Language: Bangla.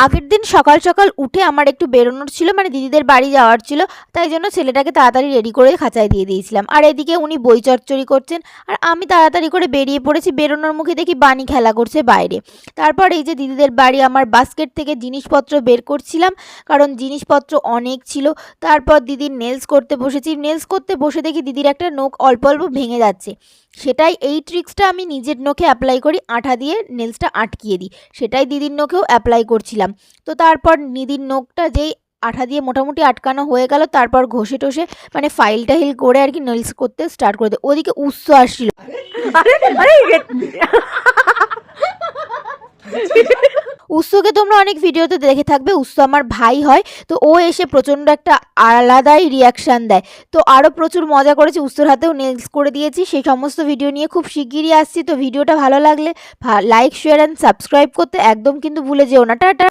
আগের দিন সকাল সকাল উঠে আমার একটু বেরোনোর ছিল, মানে দিদিদের বাড়ি যাওয়ার ছিল, তাই জন্য ছেলেটাকে তাড়াতাড়ি রেডি করে খাঁচায় দিয়ে দিয়েছিলাম। আর এদিকে উনি বই চচ্চড়ি করছেন, আর আমি তাড়াতাড়ি করে বেরিয়ে পড়েছি। বেরোনোর মুখে দেখি বানি খেলা করছে বাইরে। তারপর এই যে দিদিদের বাড়ি, আমার বাস্কেট থেকে জিনিসপত্র বের করছিলাম, কারণ জিনিসপত্র অনেক ছিল। তারপর দিদির নেলস করতে বসেছি। নেলস করতে বসে দেখি দিদির একটা নখ অল্প অল্প ভেঙে যাচ্ছে। সেটাই, এই ট্রিক্সটা আমি নিজের নখে অ্যাপ্লাই করি, আঠা দিয়ে নেলসটা আটকিয়ে দিই। সেটাই দিদির নখেও অ্যাপ্লাই করছিলাম। তো তারপর দিদির নখটা যেই আঠা দিয়ে মোটামুটি আটকানো হয়ে গেল, তারপর ঘষে টষে মানে ফাইল টাইল করে আর কি নেলস করতে স্টার্ট করে দিই। ওদিকে উৎস আসছিল। উৎসকে তোমরা অনেক ভিডিওতে দেখে থাকবে, উৎস আমার ভাই হয়। তো ও এসে প্রচণ্ড একটা আলাদাই রিয়াকশান দেয়। তো আরও প্রচুর মজা করেছি, উৎসর হাতেও নেলস করে দিয়েছি। সেই সমস্ত ভিডিও নিয়ে খুব শিগগিরই আসছি। তো ভিডিওটা ভালো লাগলে লাইক, শেয়ার অ্যান্ড সাবস্ক্রাইব করতে একদম কিন্তু ভুলে যেও না। টাটা।